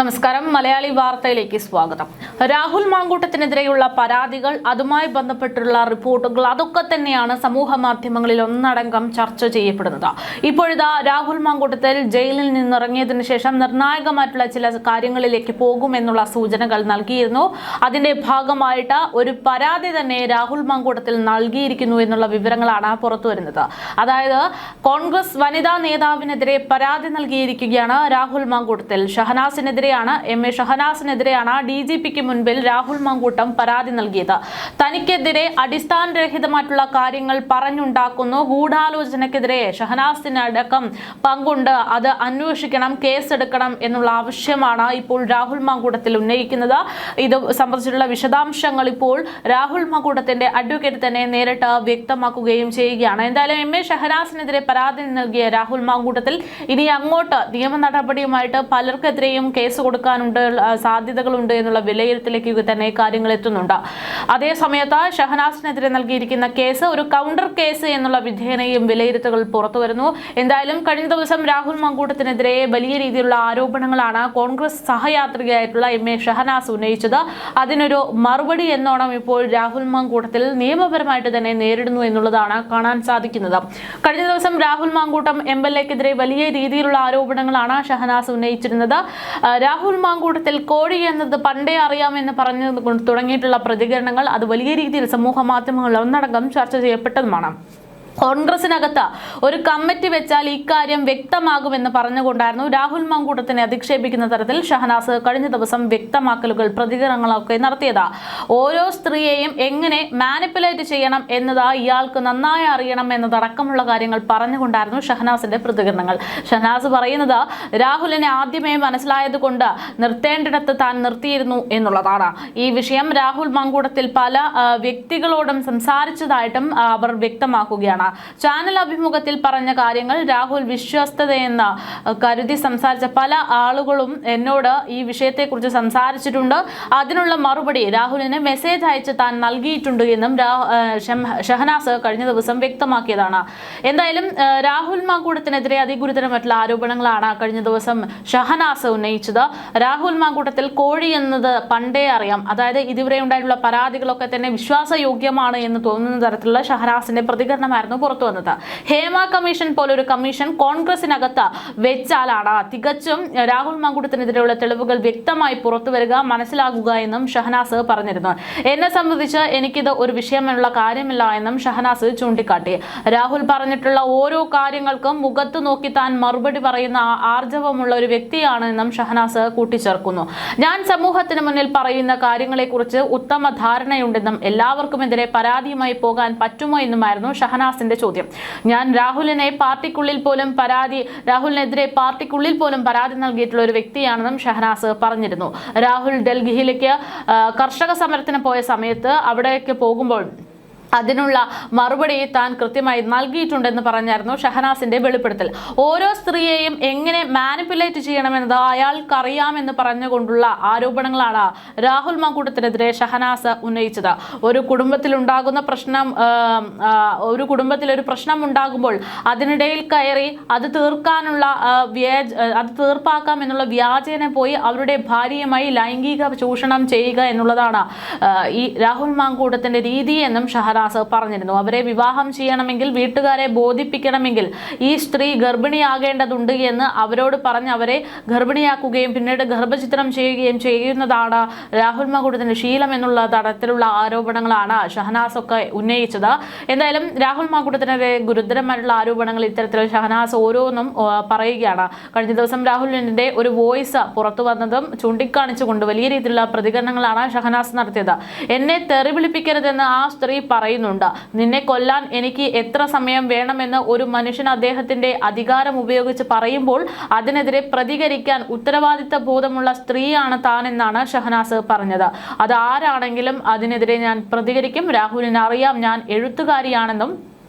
നമസ്കാരം. മലയാളി വാർത്തയിലേക്ക് സ്വാഗതം. രാഹുൽ മാങ്കൂട്ടത്തിനെതിരെയുള്ള പരാതികൾ, അതുമായി ബന്ധപ്പെട്ടുള്ള റിപ്പോർട്ടുകൾ, അതൊക്കെ തന്നെയാണ് സമൂഹ മാധ്യമങ്ങളിൽ ഒന്നടങ്കം ചർച്ച ചെയ്യപ്പെടുന്നത്. ഇപ്പോഴിതാ രാഹുൽ മാങ്കൂട്ടത്തിൽ ജയിലിൽ നിന്നിറങ്ങിയതിനു ശേഷം നിർണായകമായിട്ടുള്ള ചില കാര്യങ്ങളിലേക്ക് പോകുമെന്നുള്ള സൂചനകൾ നൽകിയിരുന്നു. അതിന്റെ ഭാഗമായിട്ട് ഒരു പരാതി തന്നെ രാഹുൽ മാങ്കൂട്ടത്തിൽ നൽകിയിരിക്കുന്നു എന്നുള്ള വിവരങ്ങളാണ് പുറത്തുവരുന്നത്. അതായത് കോൺഗ്രസ് വനിതാ നേതാവിനെതിരെ പരാതി നൽകിയിരിക്കുകയാണ് രാഹുൽ മാങ്കൂട്ടത്തിൽ. ഷഹനാസിനെതിരെയാണ് DGPക്ക് മുൻപിൽ രാഹുൽ മാങ്കൂട്ടം പരാതി നൽകിയത്. തനിക്കെതിരെ അടിസ്ഥാനരഹിതമായിട്ടുള്ള കാര്യങ്ങൾ പറഞ്ഞുണ്ടാക്കുന്നു, ഗൂഢാലോചനക്കെതിരെ ഷഹനാസിനടക്കം പങ്കുണ്ട്, അത് അന്വേഷിക്കണം, കേസെടുക്കണം എന്നുള്ള ആവശ്യമാണ് ഇപ്പോൾ രാഹുൽ മാങ്കൂട്ടത്തിൽ ഉന്നയിക്കുന്നത്. ഇത് സംബന്ധിച്ചിട്ടുള്ള വിശദാംശങ്ങൾ ഇപ്പോൾ രാഹുൽ മാങ്കൂട്ടത്തിന്റെ അഡ്വക്കേറ്റ് തന്നെ നേരിട്ട് വ്യക്തമാക്കുകയും ചെയ്യുകയാണ്. എന്തായാലും ഷഹനാസിനെതിരെ പരാതി നൽകിയ രാഹുൽ മാങ്കൂട്ടത്തിൽ ഇനി അങ്ങോട്ട് നിയമ നടപടിയുമായിട്ട് പലർക്കെതിരെയും കേസ് കൊടുക്കാനുണ്ട്, സാധ്യതകളുണ്ട് എന്നുള്ള വിലയിരുത്തലേക്ക് തന്നെ കാര്യങ്ങൾ എത്തുന്നുണ്ട്. അതേസമയത്ത് ഷഹനാസിനെതിരെ നൽകിയിരിക്കുന്ന കേസ് ഒരു കൗണ്ടർ കേസ് എന്നുള്ള വിധേനയും വിലയിരുത്തലുകൾ പുറത്തുവരുന്നു. എന്തായാലും കഴിഞ്ഞ ദിവസം രാഹുൽ മാങ്കൂട്ടത്തിനെതിരെ വലിയ രീതിയിലുള്ള ആരോപണങ്ങളാണ് കോൺഗ്രസ് സഹയാത്രികയായിട്ടുള്ള ഷഹനാസ് ഉന്നയിച്ചത്. അതിനൊരു മറുപടി എന്നോണം ഇപ്പോൾ രാഹുൽ മാങ്കൂട്ടത്തിൽ നിയമപരമായിട്ട് തന്നെ നേരിടുന്നു എന്നുള്ളതാണ് കാണാൻ സാധിക്കുന്നത്. കഴിഞ്ഞ ദിവസം രാഹുൽ മാങ്കൂട്ടം MLAക്കെതിരെ വലിയ രീതിയിലുള്ള ആരോപണങ്ങളാണ് ഷഹനാസ് ഉന്നയിച്ചിരുന്നത്. രാഹുൽ മാങ്കൂട്ടത്തിൽ കോഴി എന്നത് പണ്ടേ അറിയാമെന്ന് പറഞ്ഞു തുടങ്ങിയിട്ടുള്ള പ്രതികരണങ്ങൾ അത് വലിയ രീതിയിൽ സമൂഹ മാധ്യമങ്ങളിൽ ഒന്നടങ്കം ചർച്ച ചെയ്യപ്പെട്ടതുമാണ്. കോൺഗ്രസിനകത്ത് ഒരു കമ്മിറ്റി വെച്ചാൽ ഇക്കാര്യം വ്യക്തമാകുമെന്ന് പറഞ്ഞുകൊണ്ടായിരുന്നു രാഹുൽ മാങ്കൂട്ടത്തിനെ അധിക്ഷേപിക്കുന്ന തരത്തിൽ ഷഹനാസ് കഴിഞ്ഞ ദിവസം വ്യക്തമാക്കലുകൾ, പ്രതികരണങ്ങളൊക്കെ നടത്തിയത്. ഓരോ സ്ത്രീയെയും എങ്ങനെ മാനിപ്പുലേറ്റ് ചെയ്യണം എന്നത് ഇയാൾക്ക് നന്നായി അറിയണം എന്നതടക്കമുള്ള കാര്യങ്ങൾ പറഞ്ഞുകൊണ്ടായിരുന്നു ഷഹനാസിന്റെ പ്രതികരണങ്ങൾ. ഷഹനാസ് പറയുന്നത് രാഹുലിനെ ആദ്യമേ മനസ്സിലായത് കൊണ്ട് നിർത്തേണ്ടിടത്ത് താൻ നിർത്തിയിരുന്നു എന്നുള്ളതാണ്. ഈ വിഷയം രാഹുൽ മാങ്കൂട്ടത്തിൽ പല വ്യക്തികളോടും സംസാരിച്ചതായിട്ടും അവർ വ്യക്തമാക്കുകയാണ്. ചാനൽ അഭിമുഖത്തിൽ പറഞ്ഞ കാര്യങ്ങൾ രാഹുൽ വിശ്വസ്തതയെന്ന് കരുതി സംസാരിച്ച പല ആളുകളും എന്നോട് ഈ വിഷയത്തെക്കുറിച്ച് സംസാരിച്ചിട്ടുണ്ട്. അതിനുള്ള മറുപടി രാഹുലിന് മെസ്സേജ് അയച്ച് താൻ നൽകിയിട്ടുണ്ട് എന്നും ഷഹനാസ് കഴിഞ്ഞ ദിവസം വ്യക്തമാക്കിയതാണ്. എന്തായാലും രാഹുൽ മാങ്കൂട്ടത്തിനെതിരെ അതിഗുരുതരമായിട്ടുള്ള ആരോപണങ്ങളാണ് കഴിഞ്ഞ ദിവസം ഷഹനാസ് ഉന്നയിച്ചത്. രാഹുൽ മാങ്കൂട്ടത്തിൽ കോഴി എന്നത് പണ്ടേ അറിയാം, അതായത് ഇതുവരെ ഉണ്ടായിട്ടുള്ള പരാതികളൊക്കെ തന്നെ വിശ്വാസയോഗ്യമാണ് എന്ന് തോന്നുന്ന തരത്തിലുള്ള ഷഹനാസിന്റെ പ്രതികരണമായിരുന്നു പുറത്തു വന്നത്. ഹേമ കമ്മീഷൻ പോലൊരു കമ്മീഷൻ കോൺഗ്രസിനകത്ത് വെച്ചാലാണ് തികച്ചും രാഹുൽ മാങ്കൂട്ടത്തിനെതിരെയുള്ള തെളിവുകൾ വ്യക്തമായി പുറത്തു വരിക, മനസ്സിലാകുക എന്നും ഷഹനാസ് പറഞ്ഞിരുന്നു. എന്നെ സംബന്ധിച്ച് എനിക്കിത് ഒരു വിഷയമുള്ള കാര്യമില്ല എന്നും ഷഹനാസ് ചൂണ്ടിക്കാട്ടി. രാഹുൽ പറഞ്ഞിട്ടുള്ള ഓരോ കാര്യങ്ങൾക്കും മുഖത്ത് നോക്കി താൻ മറുപടി പറയുന്ന ആർജവമുള്ള ഒരു വ്യക്തിയാണ് എന്നും ഷഹനാസ് കൂട്ടിച്ചേർക്കുന്നു. ഞാൻ സമൂഹത്തിന് മുന്നിൽ പറയുന്ന കാര്യങ്ങളെക്കുറിച്ച് ഉത്തമ ധാരണയുണ്ടെന്നും എല്ലാവർക്കുമെതിരെ പരാതിയുമായി പോകാൻ പറ്റുമോ എന്നുമായിരുന്നു ഷഹനാസിന്റെ ചോദ്യം. ഞാൻ രാഹുലിനെതിരെ പാർട്ടിക്കുള്ളിൽ പോലും പരാതി നൽകിയിട്ടുള്ള ഒരു വ്യക്തിയാണെന്നും ഷഹനാസ് പറഞ്ഞിരുന്നു. രാഹുൽ ഡൽഹിയിലേക്ക് കർഷക സമരത്തിന് പോയ സമയത്ത് അവിടേക്ക് പോകുമ്പോൾ അതിനുള്ള മറുപടി താൻ കൃത്യമായി നൽകിയിട്ടുണ്ടെന്ന് പറഞ്ഞായിരുന്നു ഷഹനാസിന്റെ വെളിപ്പെടുത്തൽ. ഓരോ സ്ത്രീയെയും എങ്ങനെ മാനിപ്പുലേറ്റ് ചെയ്യണമെന്നത് അയാൾക്കറിയാമെന്ന് പറഞ്ഞുകൊണ്ടുള്ള ആരോപണങ്ങളാണ് രാഹുൽ മാങ്കൂട്ടത്തിനെതിരെ ഷഹനാസ് ഉന്നയിച്ചത്. ഒരു കുടുംബത്തിൽ ഒരു പ്രശ്നം ഉണ്ടാകുമ്പോൾ അതിനിടയിൽ കയറി അത് തീർപ്പാക്കാം എന്നുള്ള വ്യാജേന പോയി അവരുടെ ഭാര്യയുമായി ലൈംഗിക ചൂഷണം ചെയ്യുക എന്നുള്ളതാണ് ഈ രാഹുൽ മാങ്കൂട്ടത്തിന്റെ രീതി എന്നും ഷഹനാസ് പറഞ്ഞിരുന്നു. അവരെ വിവാഹം ചെയ്യണമെങ്കിൽ, വീട്ടുകാരെ ബോധിപ്പിക്കണമെങ്കിൽ ഈ സ്ത്രീ ഗർഭിണിയാകേണ്ടതുണ്ട് എന്ന് അവരോട് പറഞ്ഞ് അവരെ ഗർഭിണിയാക്കുകയും പിന്നീട് ഗർഭചിത്രം ചെയ്യുകയും ചെയ്യുന്നതാണ് രാഹുൽ മാങ്കൂട്ടത്തിന്റെ ശീലം എന്നുള്ള തരത്തിലുള്ള ആരോപണങ്ങളാണ് ഷഹനാസ് ഒക്കെ ഉന്നയിച്ചത്. എന്തായാലും രാഹുൽ മാങ്കൂട്ടത്തിനെതിരെ ഗുരുതരമായിട്ടുള്ള ആരോപണങ്ങൾ ഇത്തരത്തിൽ ഷഹനാസ് ഓരോന്നും പറയുകയാണ്. കഴിഞ്ഞ ദിവസം രാഹുലിന്റെ ഒരു വോയിസ് പുറത്തു വന്നതും ചൂണ്ടിക്കാണിച്ചുകൊണ്ട് വലിയ രീതിയിലുള്ള പ്രതികരണങ്ങളാണ് ഷഹനാസ് നടത്തിയത്. എന്നെ തെറി വിളിപ്പിക്കരുതെന്ന് ആ സ്ത്രീ പറയുന്നുണ്ട്. നിന്നെ കൊല്ലാൻ എനിക്ക് എത്ര സമയം വേണമെന്ന് ഒരു മനുഷ്യൻ അദ്ദേഹത്തിന്റെ അധികാരം ഉപയോഗിച്ച് പറയുമ്പോൾ അതിനെതിരെ പ്രതികരിക്കാൻ ഉത്തരവാദിത്ത ബോധമുള്ള സ്ത്രീയാണ് താനെന്നാണ് ഷഹനാസ് പറഞ്ഞത്. അത് ആരാണെങ്കിലും അതിനെതിരെ ഞാൻ പ്രതികരിക്കും. രാഹുലിന് അറിയാം ഞാൻ എഴുത്തുകാരിയാണെന്നും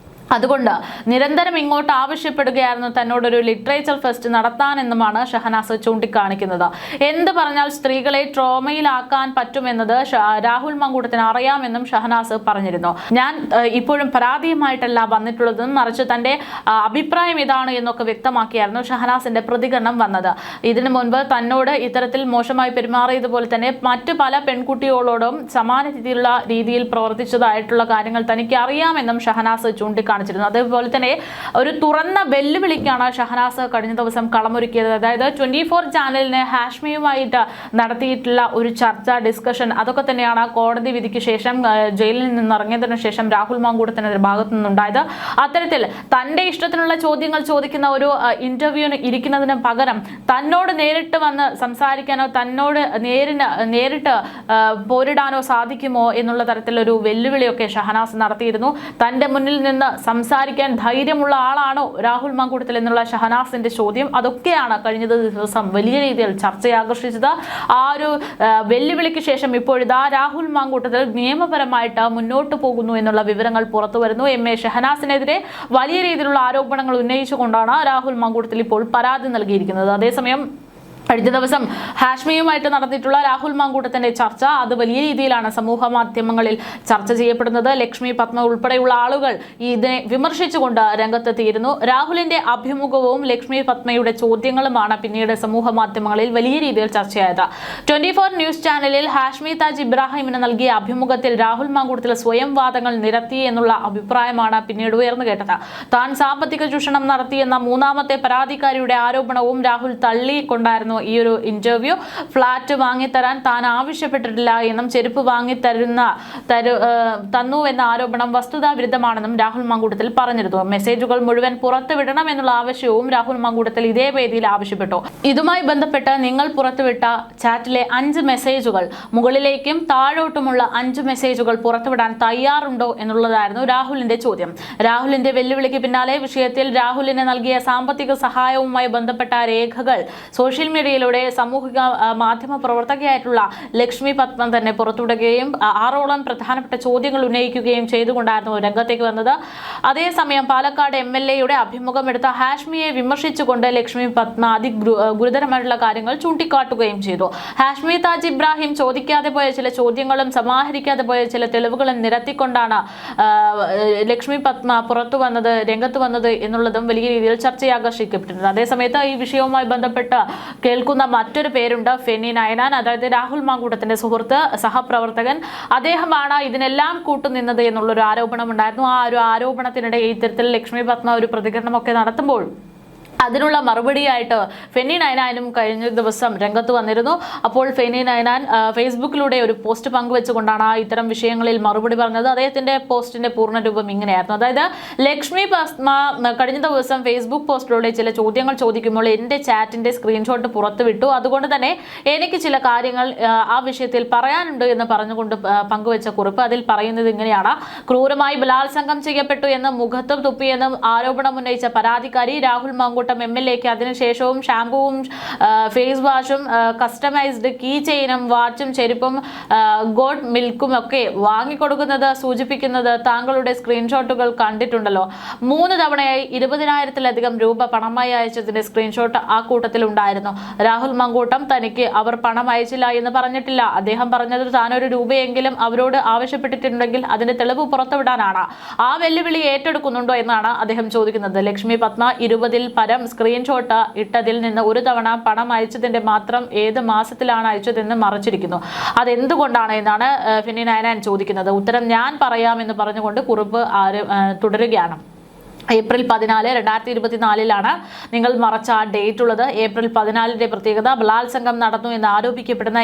അതുകൊണ്ട് നിരന്തരം ഇങ്ങോട്ട് ആവശ്യപ്പെടുകയായിരുന്നു തന്നോടൊരു ലിറ്ററേച്ചർ ഫെസ്റ്റ് നടത്താനെന്നുമാണ് ഷഹനാസ് ചൂണ്ടിക്കാണിക്കുന്നത്. എന്ത് പറഞ്ഞാൽ സ്ത്രീകളെ ട്രോമയിലാക്കാൻ പറ്റുമെന്നത് രാഹുൽ മാങ്കൂട്ടത്തിന് അറിയാമെന്നും ഷഹനാസ് പറഞ്ഞിരുന്നു. ഞാൻ ഇപ്പോഴും പരാതിയുമായിട്ടല്ല വന്നിട്ടുള്ളതെന്നും മറിച്ച് തന്റെ അഭിപ്രായം ഇതാണ് എന്നൊക്കെ വ്യക്തമാക്കിയായിരുന്നു ഷഹനാസിന്റെ പ്രതികരണം വന്നത്. ഇതിനു മുൻപ് തന്നോട് ഇത്തരത്തിൽ മോശമായി പെരുമാറിയതുപോലെ തന്നെ മറ്റു പല പെൺകുട്ടികളോടും സമാന രീതിയിൽ പ്രവർത്തിച്ചതായിട്ടുള്ള കാര്യങ്ങൾ തനിക്ക് അറിയാമെന്നും ഷഹനാസ് ചൂണ്ടിക്കാണിച്ചു. അതേപോലെ തന്നെ ഒരു തുറന്ന വെല്ലുവിളിക്കാണ് ഷഹനാസ് കഴിഞ്ഞ ദിവസം കളമൊരുക്കിയത്. അതായത് 24 ചാനലിന് ഹാഷ്മിയുമായിട്ട് നടത്തിയിട്ടുള്ള ഒരു ചർച്ച, ഡിസ്കഷൻ, അതൊക്കെ തന്നെയാണ് കോടതി വിധിക്ക് ശേഷം ജയിലിൽ നിന്ന് ഇറങ്ങിയതിനു ശേഷം രാഹുൽ മാങ്കൂട്ടത്തിന്റെ ഭാഗത്തു നിന്നുണ്ടായത്. അത്തരത്തിൽ തന്റെ ഇഷ്ടത്തിനുള്ള ചോദ്യങ്ങൾ ചോദിക്കുന്ന ഒരു ഇന്റർവ്യൂവിന് ഇരിക്കുന്നതിന് പകരം തന്നോട് നേരിട്ട് വന്ന് സംസാരിക്കാനോ തന്നോട് നേരിട്ട് പോരിടാനോ സാധിക്കുമോ എന്നുള്ള തരത്തിലൊരു വെല്ലുവിളിയൊക്കെ ഷഹനാസ് നടത്തിയിരുന്നു. തന്റെ മുന്നിൽ നിന്ന് സംസാരിക്കാൻ ധൈര്യമുള്ള ആളാണോ രാഹുൽ മാങ്കൂട്ടത്തിൽ എന്നുള്ള ഷഹനാസിന്റെ ചോദ്യം, അതൊക്കെയാണ് കഴിഞ്ഞ ദിവസം വലിയ രീതിയിൽ ചർച്ചയെ ആകർഷിച്ചത്. ആ ഒരു വെല്ലുവിളിക്ക് ശേഷം ഇപ്പോഴിതാ രാഹുൽ മാങ്കൂട്ടത്തിൽ നിയമപരമായിട്ട് മുന്നോട്ട് പോകുന്നു എന്നുള്ള വിവരങ്ങൾ പുറത്തു വരുന്നു. MA ഷഹനാസിനെതിരെ വലിയ രീതിയിലുള്ള ആരോപണങ്ങൾ ഉന്നയിച്ചുകൊണ്ടാണ് രാഹുൽ മാങ്കൂട്ടത്തിൽ ഇപ്പോൾ പരാതി നൽകിയിരിക്കുന്നത്. അതേസമയം കഴിഞ്ഞ ദിവസം ഹാഷ്മിയുമായിട്ട് നടന്നിട്ടുള്ള രാഹുൽ മാങ്കൂട്ടത്തിന്റെ ചർച്ച അത് വലിയ രീതിയിലാണ് സമൂഹ മാധ്യമങ്ങളിൽ ചർച്ച ചെയ്യപ്പെടുന്നത്. ലക്ഷ്മി പത്മ ഉൾപ്പെടെയുള്ള ആളുകൾ ഇതിനെ വിമർശിച്ചുകൊണ്ട് രംഗത്തെത്തിയിരുന്നു. രാഹുലിന്റെ അഭിമുഖവും ലക്ഷ്മി പത്മയുടെ ചോദ്യങ്ങളുമാണ് പിന്നീട് സമൂഹ മാധ്യമങ്ങളിൽ വലിയ രീതിയിൽ ചർച്ചയായത്. 24 ന്യൂസ് ചാനലിൽ ഹാഷ്മി താജ് ഇബ്രാഹിമിന് നൽകിയ അഭിമുഖത്തിൽ രാഹുൽ മാങ്കൂട്ടത്തിൽ സ്വയം വാദങ്ങൾ നിരത്തി എന്നുള്ള അഭിപ്രായമാണ് പിന്നീട് ഉയർന്നു കേട്ടത്. താൻ സാമ്പത്തിക ചൂഷണം നടത്തിയെന്ന മൂന്നാമത്തെ പരാതിക്കാരിയുടെ ആരോപണവും രാഹുൽ തള്ളിക്കൊണ്ടായിരുന്നു ഈ ഒരു ഇന്റർവ്യൂ. ഫ്ളാറ്റ് വാങ്ങിത്തരാൻ താൻ ആവശ്യപ്പെട്ടിട്ടില്ല എന്നും ചെരുപ്പ് തന്നു എന്ന ആരോപണം വസ്തുതാവിരുദ്ധമാണെന്നും രാഹുൽ മാങ്കൂട്ടത്തിൽ പറഞ്ഞിരുന്നു. മെസ്സേജുകൾ മുഴുവൻ പുറത്തുവിടണം എന്നുള്ള ആവശ്യവും രാഹുൽ മാങ്കൂട്ടത്തിൽ ഇതേ വേദിയിൽ ആവശ്യപ്പെട്ടു. ഇതുമായി ബന്ധപ്പെട്ട് നിങ്ങൾ പുറത്തുവിട്ട ചാറ്റിലെ 5 മെസ്സേജുകൾ മുകളിലേക്കും താഴോട്ടുമുള്ള 5 മെസ്സേജുകൾ പുറത്തുവിടാൻ തയ്യാറുണ്ടോ എന്നുള്ളതായിരുന്നു രാഹുലിന്റെ ചോദ്യം. രാഹുലിന്റെ വെല്ലുവിളിക്ക് പിന്നാലെ വിഷയത്തിൽ രാഹുലിന് നൽകിയ സാമ്പത്തിക സഹായവുമായി ബന്ധപ്പെട്ട രേഖകൾ സോഷ്യൽ മീഡിയയിലൂടെ സാമൂഹിക മാധ്യമ പ്രവർത്തകയായിട്ടുള്ള ലക്ഷ്മി പത്മ തന്നെ പുറത്തുവിടുകയും 6ഓളം പ്രധാനപ്പെട്ട ചോദ്യങ്ങൾ ഉന്നയിക്കുകയും ചെയ്തുകൊണ്ടായിരുന്നു രംഗത്തേക്ക് വന്നത്. അതേസമയം പാലക്കാട് MLAയുടെ അഭിമുഖം എടുത്ത ഹാഷ്മിയെ വിമർശിച്ചുകൊണ്ട് ലക്ഷ്മി പത്മ ഗുരുതരമായിട്ടുള്ള കാര്യങ്ങൾ ചൂണ്ടിക്കാട്ടുകയും ചെയ്തു. ഹാഷ്മി താജ് ഇബ്രാഹിം ചോദിക്കാതെ പോയ ചില ചോദ്യങ്ങളും സമാഹരിക്കാതെ പോയ ചില തെളിവുകളും നിരത്തിക്കൊണ്ടാണ് ലക്ഷ്മി പത്മ രംഗത്ത് വന്നത് എന്നുള്ളതും വലിയ രീതിയിൽ ചർച്ചയെ ആകർഷിക്കപ്പെട്ടിരുന്നത്. അതേസമയത്ത് ഈ വിഷയവുമായി ബന്ധപ്പെട്ട് കേൾക്കുന്ന മറ്റൊരു പേരുണ്ട്, ഫെന്നി നയനാൻ. അതായത് രാഹുൽ മാങ്കൂട്ടത്തിന്റെ സുഹൃത്ത്, സഹപ്രവർത്തകൻ. അദ്ദേഹമാണ് ഇതിനെല്ലാം കൂട്ടുനിന്നത് എന്നുള്ളൊരു ആരോപണം ഉണ്ടായിരുന്നു. ആ ഒരു ആരോപണത്തിനിടെ ഇത്തരത്തിൽ ലക്ഷ്മി പത്മ ഒരു പ്രതികരണമൊക്കെ നടത്തുമ്പോൾ അതിനുള്ള മറുപടിയായിട്ട് ഫെന്നി നയനാനും കഴിഞ്ഞ ദിവസം രംഗത്ത് വന്നിരുന്നു. അപ്പോൾ ഫെന്നി നയനാൻ ഫേസ്ബുക്കിലൂടെ ഒരു പോസ്റ്റ് പങ്കുവെച്ചുകൊണ്ടാണ് ഇത്തരം വിഷയങ്ങളിൽ മറുപടി പറഞ്ഞത്. അദ്ദേഹത്തിന്റെ പോസ്റ്റിന്റെ പൂർണ്ണരൂപം ഇങ്ങനെയായിരുന്നു. അതായത് ലക്ഷ്മി പത്മ കഴിഞ്ഞ ദിവസം ഫേസ്ബുക്ക് പോസ്റ്റിലൂടെ ചില ചോദ്യങ്ങൾ ചോദിക്കുമ്പോൾ എൻ്റെ ചാറ്റിന്റെ സ്ക്രീൻഷോട്ട് പുറത്തുവിട്ടു. അതുകൊണ്ട് തന്നെ എനിക്ക് ചില കാര്യങ്ങൾ ആ വിഷയത്തിൽ പറയാനുണ്ട് എന്ന് പറഞ്ഞുകൊണ്ട് പങ്കുവെച്ച കുറിപ്പ്. അതിൽ പറയുന്നത് ഇങ്ങനെയാണ്: ക്രൂരമായി ബലാത്സംഗം ചെയ്യപ്പെട്ടു എന്ന് മുഖത്തും തുപ്പിയെന്നും ആരോപണം ഉന്നയിച്ച പരാതിക്കാരി രാഹുൽ മാങ്കൂട്ടം MLAക്ക് അതിനുശേഷവും ഷാമ്പുവും ഫേസ് വാഷും കസ്റ്റമൈസ്ഡ് കീ ചെയിനും വാച്ചും ചെരുപ്പും ഗോഡ് മിൽക്കും ഒക്കെ വാങ്ങിക്കൊടുക്കുന്നത് സൂചിപ്പിക്കുന്നത് താങ്കളുടെ സ്ക്രീൻഷോട്ടുകൾ കണ്ടിട്ടുണ്ടല്ലോ. 3 തവണയായി 20,000-ലധികം രൂപ പണമായി അയച്ചതിന്റെ സ്ക്രീൻഷോട്ട് ആ കൂട്ടത്തിൽ ഉണ്ടായിരുന്നു. രാഹുൽ മാങ്കൂട്ടം തനിക്ക് അവർ പണം അയച്ചില്ല എന്ന് പറഞ്ഞിട്ടില്ല. അദ്ദേഹം പറഞ്ഞത് താനൊരു രൂപയെങ്കിലും അവരോട് ആവശ്യപ്പെട്ടിട്ടുണ്ടെങ്കിൽ അതിന്റെ തെളിവ് പുറത്തുവിടാനാണ്. ആ വെല്ലുവിളി ഏറ്റെടുക്കുന്നുണ്ടോ എന്നാണ് അദ്ദേഹം ചോദിക്കുന്നത്. ലക്ഷ്മി പത്മ 20-ൽ പരം സ്ക്രീൻഷോട്ട് ഇട്ടതിൽ നിന്ന് 1 തവണ പണം അയച്ചതിന്റെ മാത്രം ഏത് മാസത്തിലാണ് അയച്ചതെന്ന് മറച്ചിരിക്കുന്നു. അതെന്തുകൊണ്ടാണ് എന്നാണ് ഫെന്നി നയനാൻ ചോദിക്കുന്നത്. ഉത്തരം ഞാൻ പറയാമെന്ന് പറഞ്ഞുകൊണ്ട് കുറിപ്പ് തുടരുകയാണ്. ഏപ്രിൽ 14, 2024 നിങ്ങൾ മറച്ച ആ ഡേറ്റ് ഉള്ളത്. ഏപ്രിൽ 14 പ്രത്യേകത ബലാത്സംഗം നടന്നു എന്ന് ആരോപിക്കപ്പെടുന്ന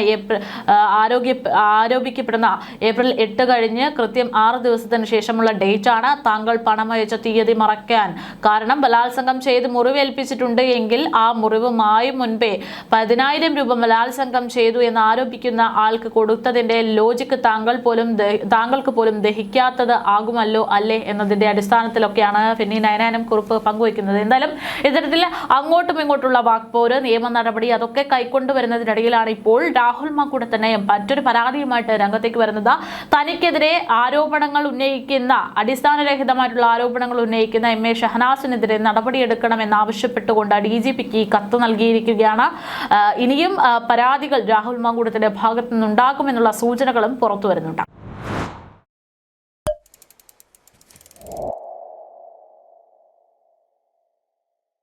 ഏപ്രിൽ 8 കഴിഞ്ഞ് കൃത്യം 6 ദിവസത്തിന് ശേഷമുള്ള ഡേറ്റ് ആണ്. താങ്കൾ പണം അയച്ച തീയതി മറയ്ക്കാൻ കാരണം ബലാത്സംഗം ചെയ്ത് മുറിവേൽപ്പിച്ചിട്ടുണ്ട് എങ്കിൽ ആ മുറിവ് മായും മുൻപേ 10,000 രൂപ ബലാത്സംഗം ചെയ്തു എന്ന് ആരോപിക്കുന്ന ആൾക്ക് കൊടുത്തതിന്റെ ലോജിക്ക് താങ്കൾക്ക് പോലും ദഹിക്കാത്തത് ആകുമല്ലോ അല്ലേ എന്നതിന്റെ അടിസ്ഥാനത്തിലൊക്കെയാണ് ഫെന്നി ഈ നയനാനം കുറിപ്പ് പങ്കുവയ്ക്കുന്നത്. എന്തായാലും ഇത്തരത്തിൽ അങ്ങോട്ടും ഇങ്ങോട്ടുള്ള വാക്പോര്, നിയമ നടപടി അതൊക്കെ കൈക്കൊണ്ടുവരുന്നതിനിടയിലാണ് ഇപ്പോൾ രാഹുൽ മാങ്കൂട്ടത്തിനെ മറ്റൊരു പരാതിയുമായിട്ട് രംഗത്തേക്ക് വരുന്നത്. തനിക്കെതിരെ ആരോപണങ്ങൾ ഉന്നയിക്കുന്ന, അടിസ്ഥാനരഹിതമായിട്ടുള്ള ആരോപണങ്ങൾ ഉന്നയിക്കുന്ന MA ഷഹനാസിനെതിരെ നടപടിയെടുക്കണമെന്നാവശ്യപ്പെട്ടുകൊണ്ട് DGPക്ക് കത്ത് നൽകിയിരിക്കുകയാണ്. ഇനിയും പരാതികൾ രാഹുൽ മാങ്കൂട്ടത്തിന്റെ ഭാഗത്തു നിന്നുണ്ടാകുമെന്നുള്ള സൂചനകളും പുറത്തു വരുന്നുണ്ട്.